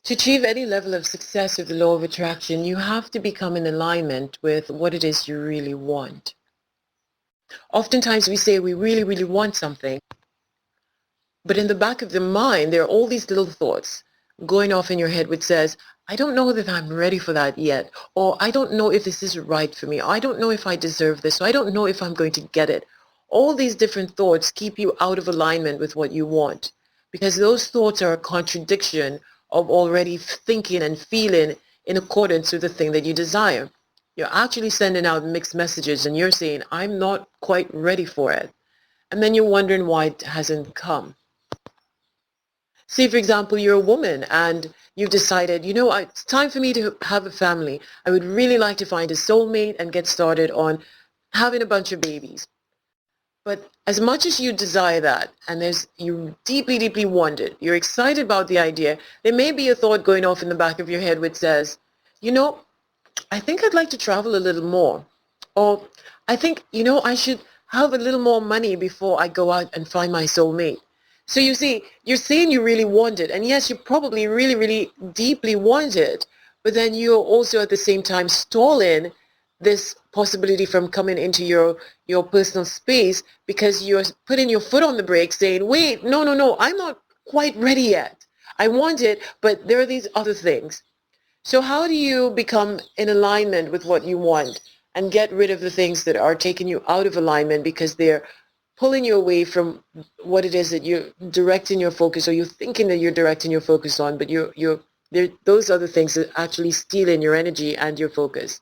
To achieve any level of success with the law of attraction, you have to become in alignment with what it is you really want. Oftentimes we say we really, really want something, but in the back of the mind, there are all these little thoughts going off in your head which says, I don't know that I'm ready for that yet, or I don't know if this is right for me, or I don't know if I deserve this, or I don't know if I'm going to get it. All these different thoughts keep you out of alignment with what you want, because those thoughts are a contradiction of already thinking and feeling in accordance with the thing that you desire. You're actually sending out mixed messages and you're saying, I'm not quite ready for it. And then you're wondering why it hasn't come. Say, for example, you're a woman and you've decided, it's time for me to have a family. I would really like to find a soulmate and get started on having a bunch of babies. But as much as you desire that, and you deeply, deeply want it, you're excited about the idea, there may be a thought going off in the back of your head which says, I think I'd like to travel a little more. Or I think, I should have a little more money before I go out and find my soulmate. So you see, you're saying you really want it. And yes, you probably really, really deeply want it. But then you're also at the same time stalling this possibility from coming into your personal space because you're putting your foot on the brake saying, wait, no, I'm not quite ready yet. I want it, but there are these other things. So how do you become in alignment with what you want and get rid of the things that are taking you out of alignment because they're pulling you away from what it is that you're directing your focus, or you're thinking that you're directing your focus on, but those other things that actually stealing your energy and your focus.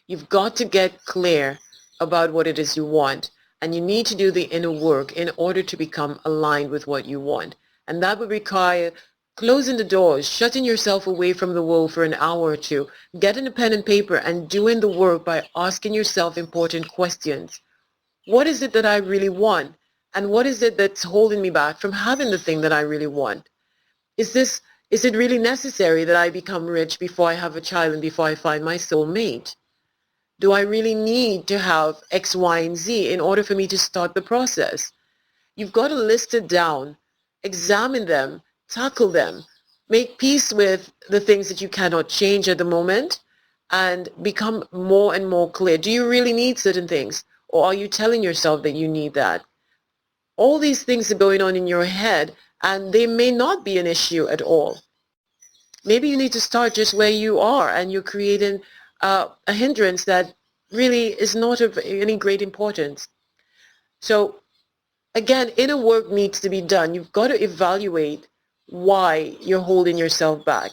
You've got to get clear about what it is you want, and you need to do the inner work in order to become aligned with what you want. And that would require closing the doors, shutting yourself away from the world for an hour or two, getting a pen and paper and doing the work by asking yourself important questions. What is it that I really want? And what is it that's holding me back from having the thing that I really want? Is it really necessary that I become rich before I have a child and before I find my soulmate? Do I really need to have X, Y, and Z in order for me to start the process? You've got to list it down, examine them, tackle them, make peace with the things that you cannot change at the moment, and become more and more clear. Do you really need certain things? Or are you telling yourself that you need that? All these things are going on in your head, and they may not be an issue at all. Maybe you need to start just where you are, and you're creating a hindrance that really is not of any great importance. So again, inner work needs to be done. You've got to evaluate why you're holding yourself back.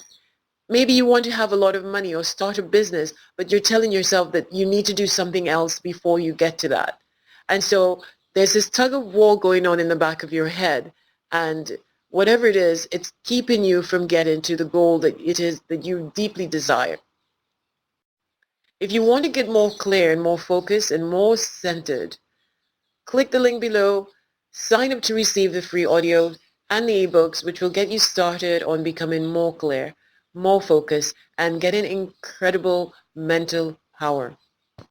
Maybe you want to have a lot of money or start a business, but you're telling yourself that you need to do something else before you get to that. And so there's this tug of war going on in the back of your head. And whatever it is, it's keeping you from getting to the goal that it is that you deeply desire. If you want to get more clear and more focused and more centered, click the link below, sign up to receive the free audio and the ebooks, which will get you started on becoming more clear, more focused, and getting incredible mental power.